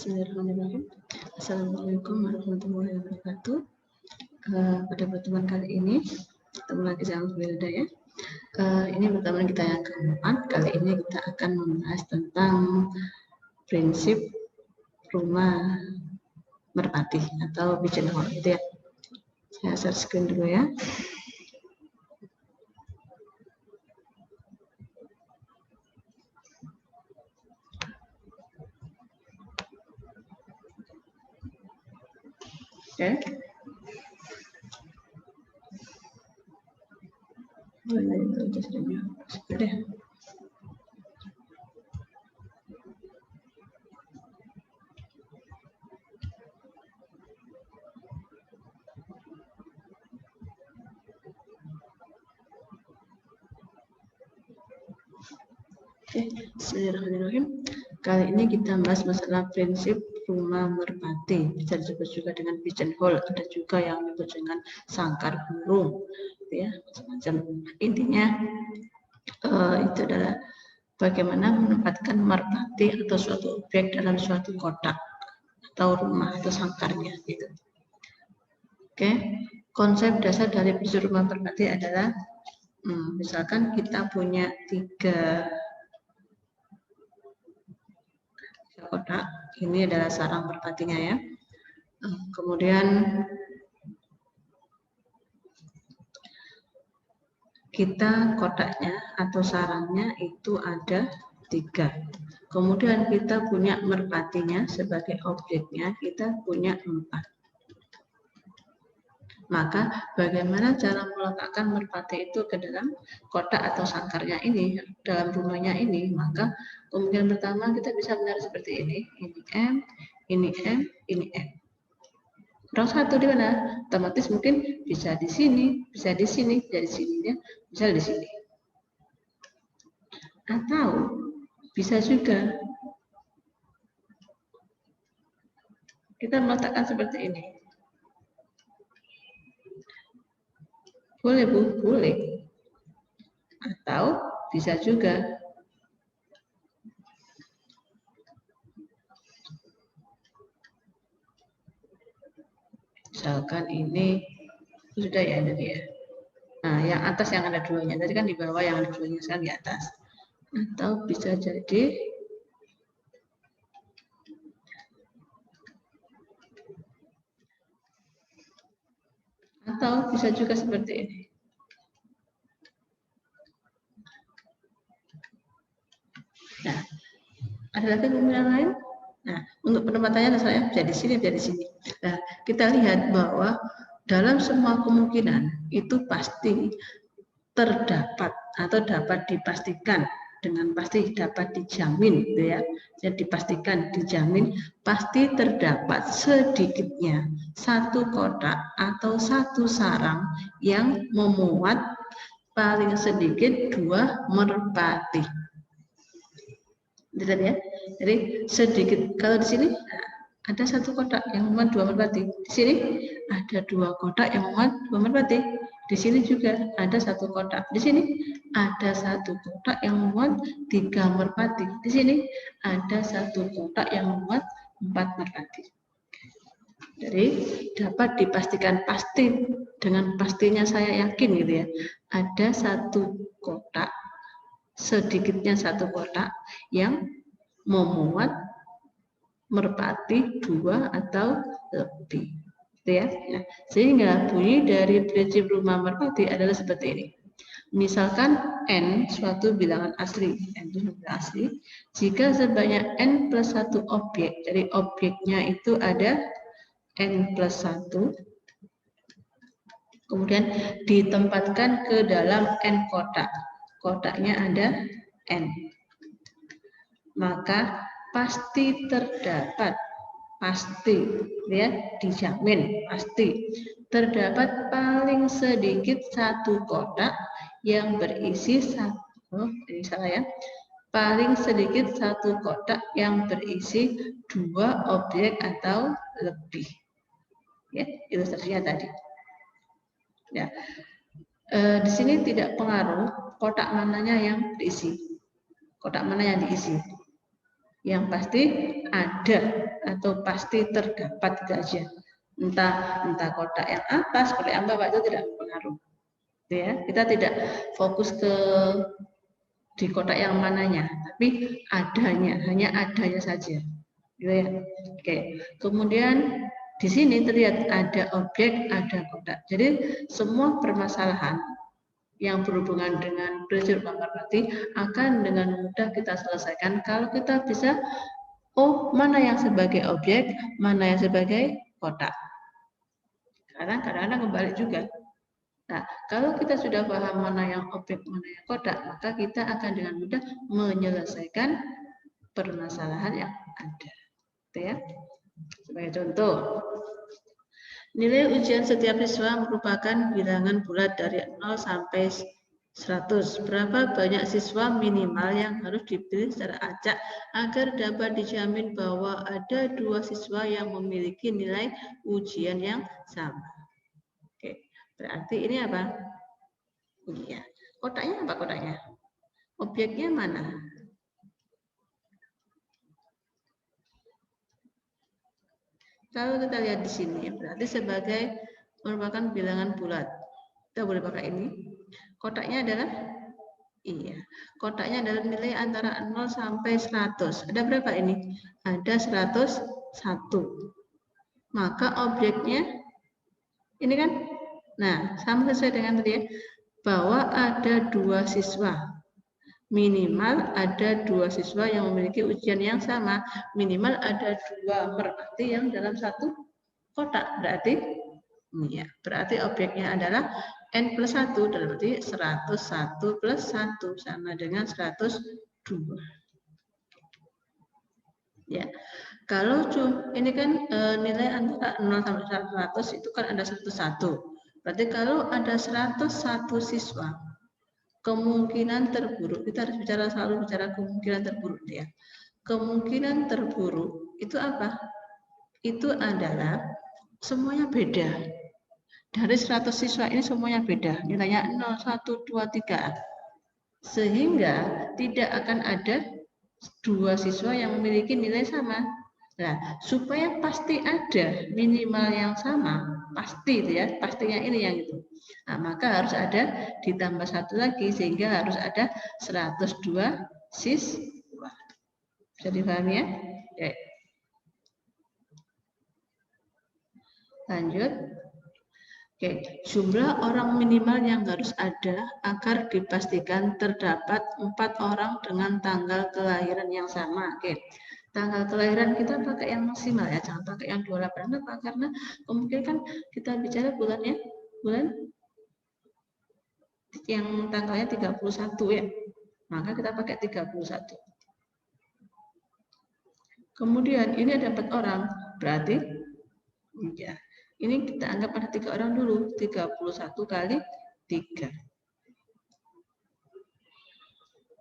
Bismillahirrahmanirrahim. Assalamualaikum warahmatullahi wabarakatuh. Pada pertemuan kali ini, ketemu lagi sama Wilda ya. Ini pertemuan kita yang keempat. Kali ini kita akan membahas tentang prinsip rumah merpati atau pigeonhole gitu ya. Saya share screen dulu ya. Oke. Bismillahirrahmanirrahim. Kali ini kita bahas masalah prinsip rumah merpati, bisa disebut juga dengan pigeonhole, ada juga yang disebut dengan sangkar burung, ya macam-macam. Intinya itu adalah bagaimana menempatkan merpati atau suatu objek dalam suatu kotak atau rumah atau sangkarnya gitu. Oke, konsep dasar dari prinsip rumah merpati adalah misalkan kita punya tiga kotak, ini adalah sarang merpatinya ya. Kemudian kita kotaknya atau sarangnya itu ada 3. Kemudian kita punya merpatinya sebagai objeknya, kita punya 4. Maka bagaimana cara meletakkan merpati itu ke dalam kotak atau sangkarnya ini, dalam rumahnya ini? Maka kemungkinan pertama kita bisa menaruh seperti ini M, ini M, ini M. Kurang satu di mana? Otomatis mungkin bisa di sini, bisa di sini, bisa di sini ya, bisa di sini. Atau bisa juga kita meletakkan seperti ini. Boleh Bu? Boleh. Atau bisa juga misalkan ini sudah ya tadi ya. Nah, yang atas yang ada 2-nya. Tadi kan di bawah yang ada 2-nya, sekarang di atas. Atau bisa jadi juga seperti ini. Nah, ada lagi kemungkinan lain? Nah, untuk penempatannya saya bisa di sini, bisa di sini. Nah, kita lihat bahwa dalam semua kemungkinan itu pasti terdapat atau dapat dipastikan, dengan pasti dapat dijamin gitu ya. Jadi dipastikan, dijamin pasti terdapat sedikitnya satu kotak atau satu sarang yang memuat paling sedikit 2 merpati. Lihat ya. Jadi sedikit, kalau di sini ada satu kotak yang memuat 2 merpati. Di sini ada 2 kotak yang memuat 2 merpati. Di sini juga ada satu kotak. Di sini ada satu kotak yang memuat 3 merpati. Di sini ada satu kotak yang memuat 4 merpati. Jadi dapat dipastikan pasti, dengan pastinya saya yakin gitu ya. Ada satu kotak, sedikitnya satu kotak yang memuat merpati 2 atau lebih. Ya. Nah, sehingga bunyi dari prinsip rumah merpati adalah seperti ini. Misalkan N suatu bilangan asli, N itu bilangan asli, jika sebanyak N plus 1 objek, jadi objeknya itu ada N plus 1, kemudian ditempatkan ke dalam N kotak, kotaknya ada N, maka pasti terdapat, pasti ya, dijamin pasti terdapat paling sedikit satu kotak yang berisi ini salah ya, paling sedikit satu kotak yang berisi 2 objek atau lebih. Ya, ilustrasinya tadi. Ya, di sini tidak pengaruh kotak mananya yang diisi, kotak mana yang diisi. Yang pasti ada atau pasti terdapat itu aja. Entah kotak yang atas, kotak yang bawah itu tidak berpengaruh. Ya, kita tidak fokus di kotak yang mananya, tapi adanya, hanya adanya saja. Gitu ya. Oke. Kemudian di sini terlihat ada objek, ada kotak. Jadi semua permasalahan yang berhubungan dengan prinsip merpati akan dengan mudah kita selesaikan kalau kita bisa mana yang sebagai objek, mana yang sebagai kotak. Karena kadang-kadang kembali juga. Nah, kalau kita sudah paham mana yang objek, mana yang kotak, maka kita akan dengan mudah menyelesaikan permasalahan yang ada. Gitu ya. Sebagai contoh, nilai ujian setiap siswa merupakan bilangan bulat dari 0 sampai 100. Berapa banyak siswa minimal yang harus dipilih secara acak agar dapat dijamin bahwa ada 2 siswa yang memiliki nilai ujian yang sama. Oke, berarti ini apa? Iya. Kotaknya apa kotaknya? Objeknya mana? Kalau kita lihat di sini, berarti sebagai merupakan bilangan bulat. Kita boleh pakai ini. Kotaknya adalah iya. Kotaknya adalah nilai antara 0 sampai 100. Ada berapa ini? Ada 101. Maka objeknya ini kan? Nah, sama sesuai dengan tadi ya. Bahwa ada 2 siswa. Minimal ada 2 siswa yang memiliki ujian yang sama. Minimal ada 2 merpati yang dalam satu kotak. Berarti objeknya adalah N plus 1, berarti 101 plus 1 sama dengan 102. Ya, kalau ini kan nilai antara 0 sampai 100 itu kan ada 101. Berarti kalau ada 101 siswa, kemungkinan terburuk, kita harus selalu bicara kemungkinan terburuk ya. Kemungkinan terburuk itu apa? Itu adalah semuanya beda. Dari 100 siswa ini semuanya beda, nilainya 0, 1, 2, 3. Sehingga tidak akan ada 2 siswa yang memiliki nilai sama. Nah, supaya pasti ada minimal yang sama, pasti itu ya, pastinya ini yang itu. Nah, maka harus ada ditambah 1 lagi sehingga harus ada 102 siswa. Bisa dipahami ya? Oke. Lanjut. Oke, jumlah orang minimal yang harus ada agar dipastikan terdapat 4 orang dengan tanggal kelahiran yang sama. Oke. Tanggal kelahiran kita pakai yang maksimal ya, jangan pakai yang 28. Kenapa? Karena kemungkinan kan kita bicara bulannya, bulan yang tanggalnya 31 ya. Maka kita pakai 31. Kemudian ini ada 4 orang, berarti ya, ini kita anggap ada 3 orang dulu, 31 kali 3.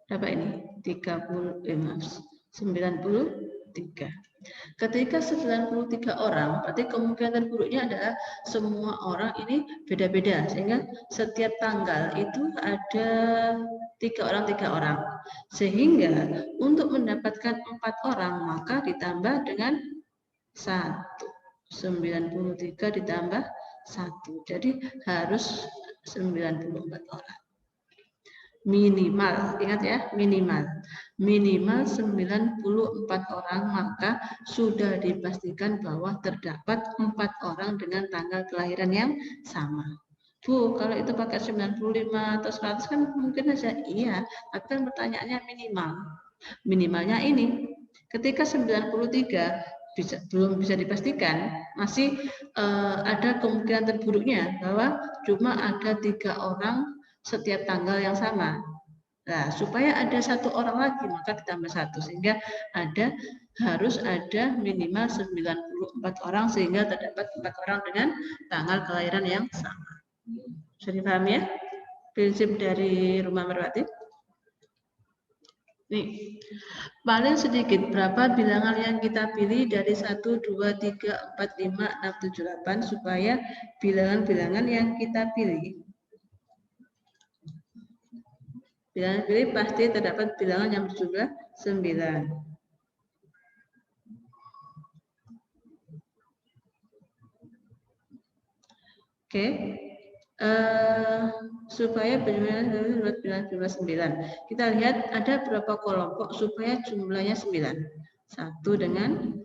Berapa ini? 93. Ketika 93 orang, berarti kemungkinan terburuknya adalah semua orang ini beda-beda, sehingga setiap tanggal itu ada 3 orang. Sehingga untuk mendapatkan 4 orang, maka ditambah dengan 1. 93 ditambah 1. Jadi harus 94 orang. Minimal, ingat ya, minimal 94 orang, maka sudah dipastikan bahwa terdapat 4 orang dengan tanggal kelahiran yang sama. Bu, kalau itu pakai 95 atau 100 kan mungkin saja iya, tapi kan pertanyaannya minimal. Minimalnya ini, ketika 93 belum bisa dipastikan, masih ada kemungkinan terburuknya bahwa cuma ada 3 orang setiap tanggal yang sama. Nah, supaya ada 1 orang lagi, maka ditambah 1 sehingga harus ada minimal 94 orang sehingga terdapat 4 orang dengan tanggal kelahiran yang sama. Bisa dipahami ya? Prinsip dari rumah merpati. Nih, paling sedikit berapa bilangan yang kita pilih dari 1, 2, 3, 4, 5, 6, 7, 8 supaya bilangan-bilangan yang kita pilih pasti terdapat bilangan yang berjumlah 9. Oke. Supaya jumlah 9. Kita lihat ada berapa kelompok supaya jumlahnya 9. 1 dengan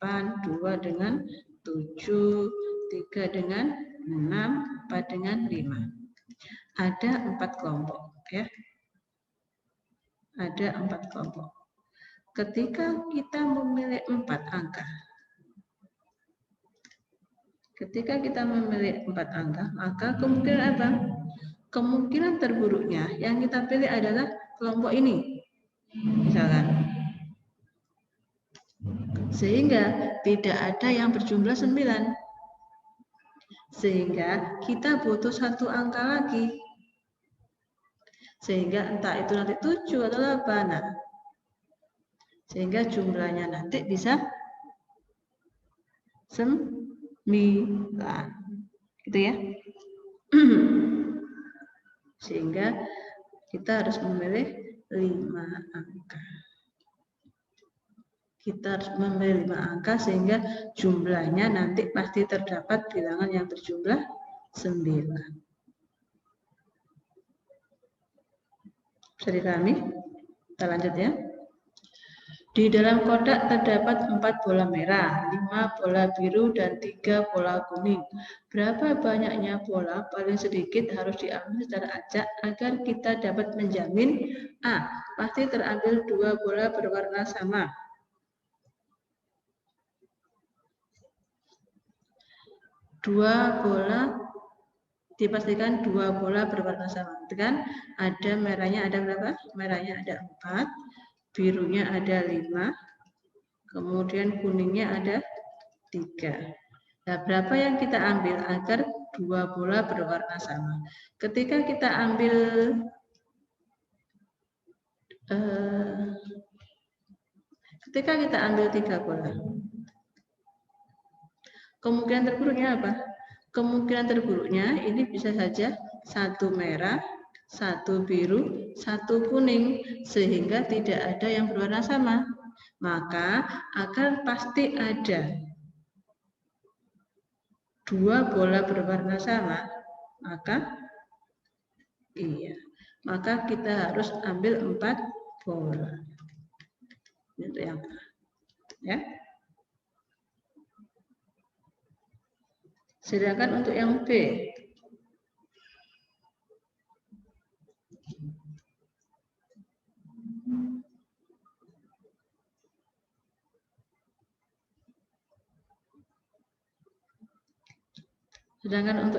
8, 2 dengan 7, 3 dengan 6, 4 dengan 5. Ada 4 kelompok ya. Ada 4 kelompok. Ketika kita memilih 4 angka, maka kemungkinan apa? Kemungkinan terburuknya yang kita pilih adalah kelompok ini. Misalkan. Sehingga tidak ada yang berjumlah 9. Sehingga kita butuh 1 angka lagi. Sehingga entah itu nanti 7 atau 8. Nah, sehingga jumlahnya nanti bisa 9. Gitu ya. Sehingga kita harus memilih 5 angka. Kita harus memilih 5 angka sehingga jumlahnya nanti pasti terdapat bilangan yang berjumlah 9. Bisa dipahami? Kita lanjut ya. Di dalam kotak terdapat 4 bola merah, 5 bola biru, dan 3 bola kuning. Berapa banyaknya bola paling sedikit harus diambil secara acak agar kita dapat menjamin A. Pasti terambil 2 bola berwarna sama. Dipastikan 2 bola berwarna sama. Kan ada merahnya ada berapa? Merahnya ada 4. Birunya ada 5, kemudian kuningnya ada 3. Nah, berapa yang kita ambil agar 2 bola berwarna sama? Ketika kita ambil ketika kita ambil 3 bola, kemungkinan terburuknya apa? Kemungkinan terburuknya ini bisa saja 1 merah, 1 biru, 1 kuning, sehingga tidak ada yang berwarna sama. Maka agar pasti ada 2 bola berwarna sama, maka kita harus ambil 4 bola. Itu yang A. Ya. Sedangkan untuk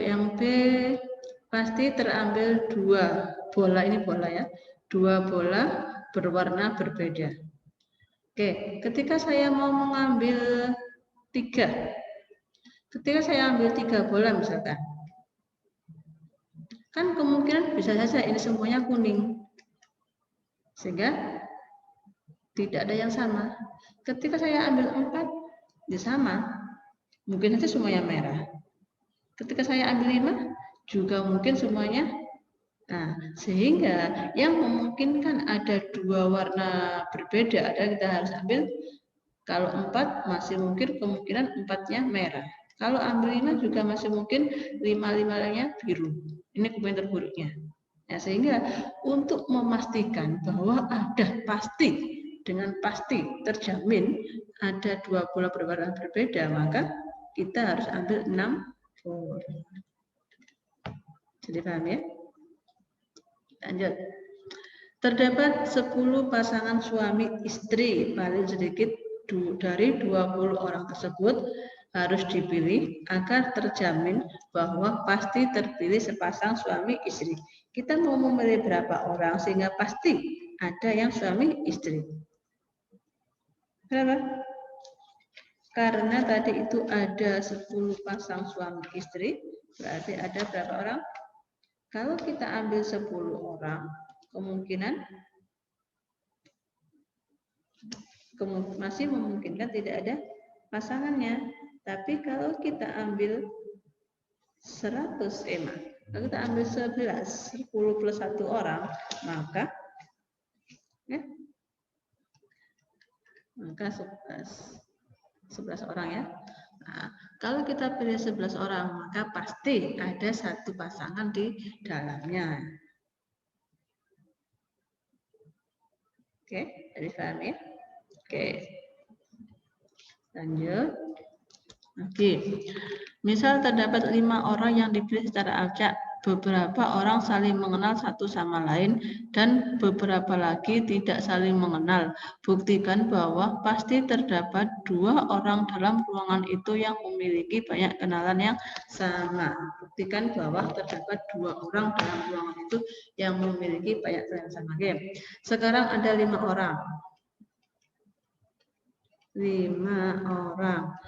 yang B, pasti terambil 2 bola, ini bola ya, 2 bola berwarna berbeda. Oke, ketika saya mau mengambil 3, ketika saya ambil 3 bola misalkan, kan kemungkinan bisa saja ini semuanya kuning, sehingga tidak ada yang sama. Ketika saya ambil 4, ya sama, mungkin saja semuanya merah. Ketika saya ambil 5, juga mungkin semuanya. Nah, sehingga yang memungkinkan ada 2 warna berbeda, ada kita harus ambil. Kalau 4 masih mungkin kemungkinan 4-nya merah. Kalau ambil 5 juga masih mungkin 5-5-nya biru. Ini kemungkinan terburuknya. Nah, sehingga untuk memastikan bahwa ada pasti, dengan pasti terjamin ada 2 bola berwarna berbeda, maka kita harus ambil 6 bola. Jadi paham ya? Lanjut. Terdapat 10 pasangan suami istri, paling sedikit dari 20 orang tersebut harus dipilih agar terjamin bahwa pasti terpilih sepasang suami istri. Kita mau memilih berapa orang sehingga pasti ada yang suami istri. Berapa? Karena tadi itu ada 10 pasang suami istri, berarti ada berapa orang? Kalau kita ambil 10 orang, kemungkinan masih memungkinkan tidak ada pasangannya. Tapi kalau kita ambil 100 kalau kita ambil 10 plus 1 orang, maka 11 orang ya. Nah, kalau kita pilih 11 orang, maka pasti ada satu pasangan di dalamnya. Oke, jadi paham ya? Oke, lanjut. Oke, misal terdapat 5 orang yang dipilih secara acak. Beberapa orang saling mengenal satu sama lain dan beberapa lagi tidak saling mengenal. Buktikan bahwa pasti terdapat 2 orang dalam ruangan itu yang memiliki banyak kenalan yang sama. Buktikan bahwa terdapat 2 orang dalam ruangan itu yang memiliki banyak kenalan yang sama. Oke. Sekarang ada 5 orang. 5 orang.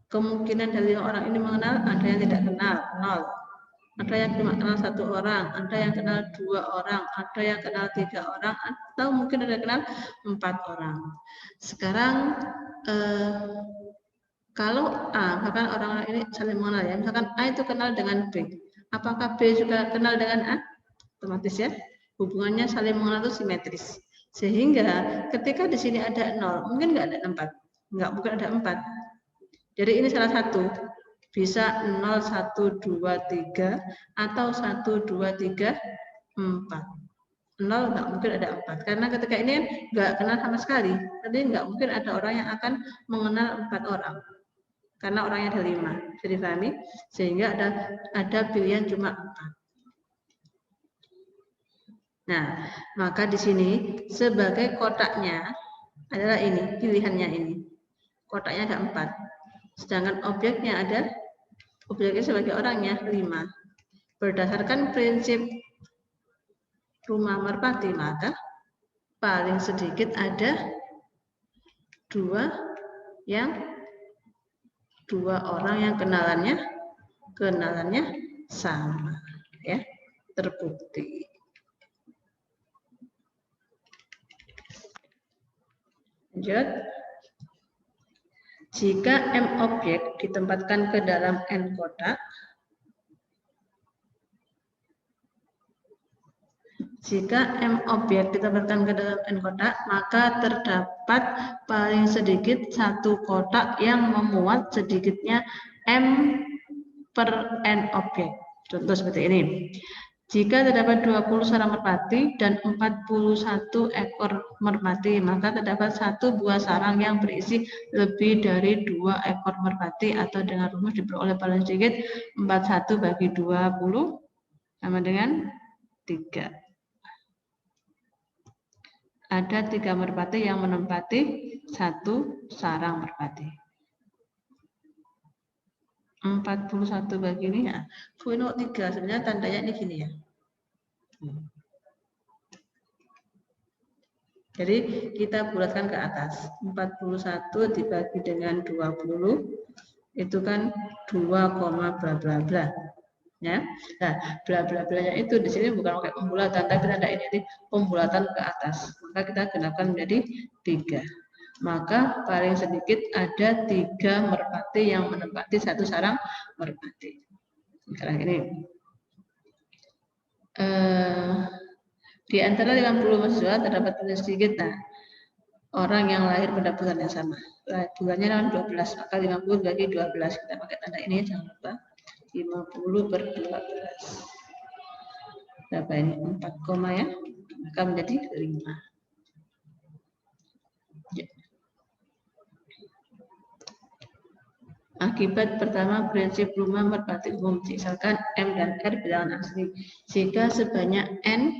Kemungkinan dari 5 orang ini mengenal, ada yang tidak kenal, 0. Ada yang cuma kenal 1 orang, ada yang kenal 2 orang, ada yang kenal 3 orang, atau mungkin ada yang kenal 4 orang. Sekarang kalau A, bahkan orang-orang ini saling mengenal ya, misalkan A itu kenal dengan B, apakah B juga kenal dengan A? Otomatis ya, hubungannya saling mengenal itu simetris. Sehingga ketika di sini ada 0, mungkin nggak ada 4, nggak mungkin ada 4. Jadi ini salah satu. Bisa 0, 1, 2, 3 atau 1, 2, 3, 4. 0 nggak mungkin ada 4. Karena ketika ini nggak kenal sama sekali. Jadi nggak mungkin ada orang yang akan mengenal 4 orang. Karena orangnya ada 5. Jadi dipahami? Sehingga ada pilihan cuma 4. Nah, maka di sini sebagai kotaknya adalah ini, pilihannya ini. Kotaknya ada 4. Sedangkan objeknya sebagai orangnya 5. Berdasarkan prinsip rumah merpati, maka paling sedikit ada 2 orang yang kenalannya sama, ya, terbukti. Lanjut. Jika M objek ditempatkan ke dalam N kotak, jika M objek ditempatkan ke dalam N kotak, maka terdapat paling sedikit 1 kotak yang memuat sedikitnya M per N objek. Contoh seperti ini. Jika terdapat 20 sarang merpati dan 41 ekor merpati, maka terdapat 1 buah sarang yang berisi lebih dari 2 ekor merpati, atau dengan rumus diperoleh paling sedikit 41 bagi 20 sama dengan 3. Ada 3 merpati yang menempati 1 sarang merpati. 41 bagi ini ya. Fuino 3 sebenarnya tandanya ini gini ya. Jadi kita bulatkan ke atas. 41 dibagi dengan 20 itu kan 2, bla bla bla. Ya. Nah, bla bla blanya itu di sini bukan pakai pembulatan, tapi tanda ini pembulatan ke atas. Maka kita gunakan menjadi 3. Maka paling sedikit ada 3 merpati yang menempati 1 sarang merpati. Sekarang ini di antara 50 mahasiswa terdapat paling sedikit orang yang lahir pada bulan yang sama. Bulannya kan 12, maka 50 bagi 12. Kita pakai tanda ini, jangan lupa. 50 per 12. Berapa ini? 4, ya. Maka menjadi 5. Akibat pertama prinsip rumah merpati umum, misalkan M dan R bilangan asli. Jika sebanyak N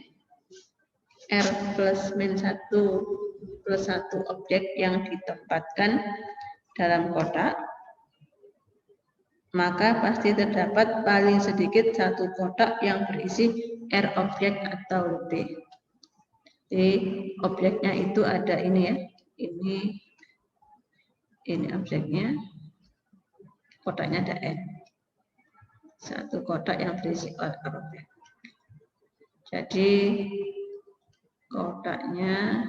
R plus min 1 plus 1 objek yang ditempatkan dalam kotak, maka pasti terdapat paling sedikit 1 kotak yang berisi R objek atau lebih. Jadi objeknya itu ada ini ya, ini objeknya. Kotaknya ada N. 1 kotak yang berisi objek. Jadi kotaknya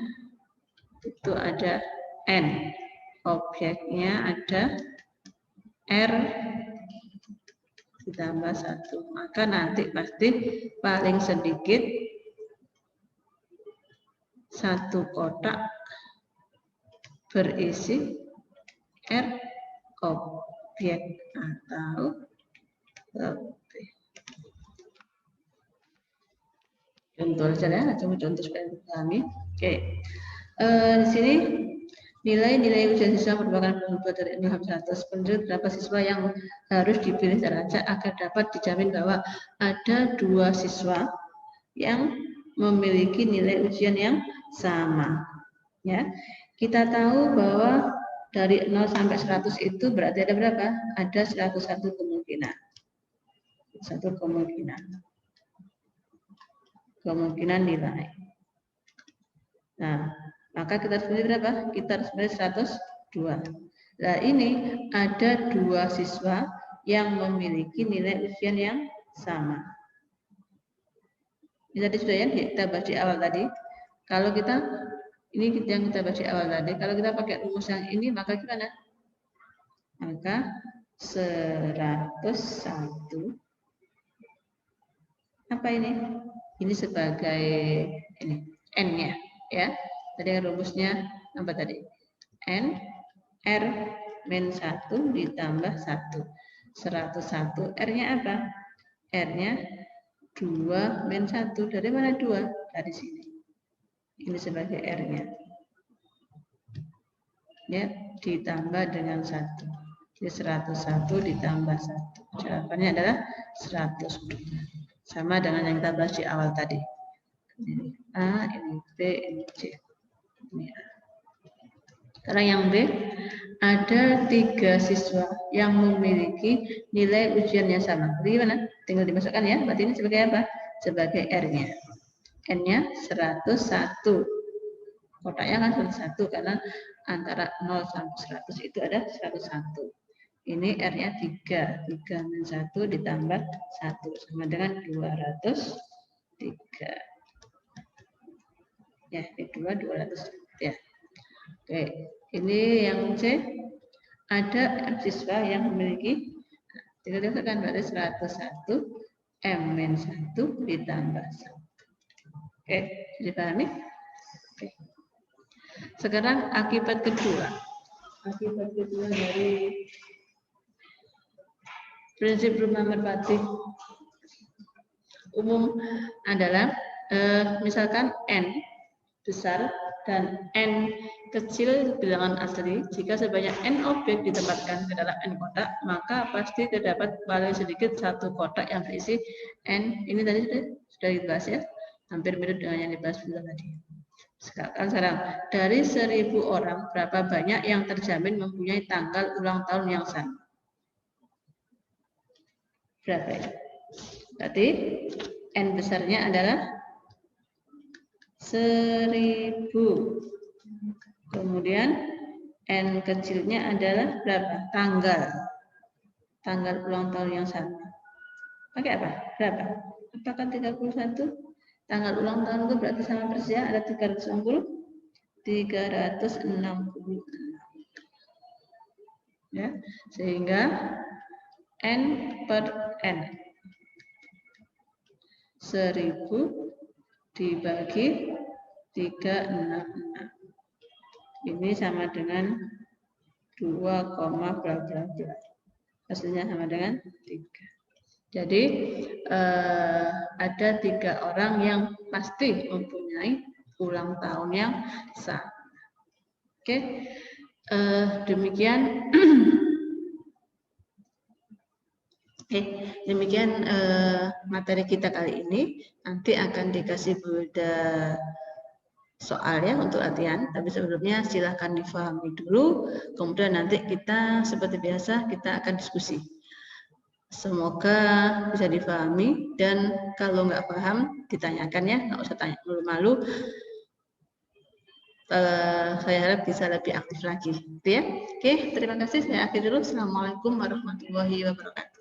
itu ada N. Objeknya ada R ditambah 1. Maka nanti pasti paling sedikit 1 kotak berisi R objek. subyek atau lebih. Contoh saja, contoh supaya dipahami. Oke, di sini nilai ujian siswa merupakan penentu dari NH100. Menurut berapa siswa yang harus dipilih teracak agar dapat dijamin bahwa ada 2 siswa yang memiliki nilai ujian yang sama. Ya, kita tahu bahwa dari 0 sampai 100 itu berarti ada berapa? Ada 101 kemungkinan. Satu kemungkinan nilai. Nah, maka kita harus pilih berapa? Kita harus pilih 102. Nah, ini ada 2 siswa yang memiliki nilai ujian yang sama. Ini tadi sudah ya kita baca awal tadi. Kalau kita ini yang kita baca awal tadi, kalau kita pakai rumus yang ini maka gimana? Maka 101 apa ini? Ini sebagai ini n-nya ya. Tadi rumusnya apa tadi? N R min 1 ditambah 1. 101 R-nya apa? R-nya 2 min 1. Dari mana 2? Dari sini. Ini sebagai R-nya. Ya, ditambah dengan 1. Jadi 101 ditambah 1. Jawabannya adalah 102. Sama dengan yang kita bahas di awal tadi. Ini A, ini B, ini C. Ini A. Sekarang yang B, ada 3 siswa yang memiliki nilai ujian yang sama. Bagaimana? Tinggal dimasukkan ya. Berarti ini sebagai apa? Sebagai R-nya. N-nya 101. Kotaknya kan 101 karena antara 0 sampai 100 itu ada 101. Ini R-nya 3. 3 min 1 ditambah 1 sama dengan 203. Ya, ini 200 ya. Oke, ini yang C. Ada siswa yang memiliki tinggal dikatakan berarti 101 M min 1 ditambah 1. Oke, dipahami? Oke. Sekarang akibat kedua. Akibat kedua dari prinsip rumah merpati umum adalah misalkan N besar dan N kecil bilangan asli. Jika sebanyak N objek ditempatkan ke dalam N kotak, maka pasti terdapat paling sedikit 1 kotak yang berisi N. Ini tadi sudah dibahas ya, hampir mirip dengan yang dibahas tadi. Sekarang dari 1000 orang, berapa banyak yang terjamin mempunyai tanggal ulang tahun yang sama? Berapa ya? Berarti N besarnya adalah 1000. Kemudian N kecilnya adalah berapa? Tanggal ulang tahun yang sama. Pakai apa? Berapa? Apakah 31? Tanggal ulang tahun itu berarti sama persis ya, ada 360. 366. Ya, sehingga N per N 1000 dibagi 366. Ini sama dengan 2, bla bla bla. Hasilnya sama dengan 3. Jadi ada 3 orang yang pasti mempunyai ulang tahun yang sama. Oke, demikian. Demikian materi kita kali ini. Nanti akan dikasih beda soal ya untuk latihan. Tapi sebelumnya silahkan difahami dulu. Kemudian nanti kita seperti biasa kita akan diskusi. Semoga bisa difahami dan kalau nggak paham ditanyakan ya, nggak usah tanya malu-malu. Saya harap bisa lebih aktif lagi, gitu ya. Oke, terima kasih. Saya akhiri dulu. Assalamualaikum warahmatullahi wabarakatuh.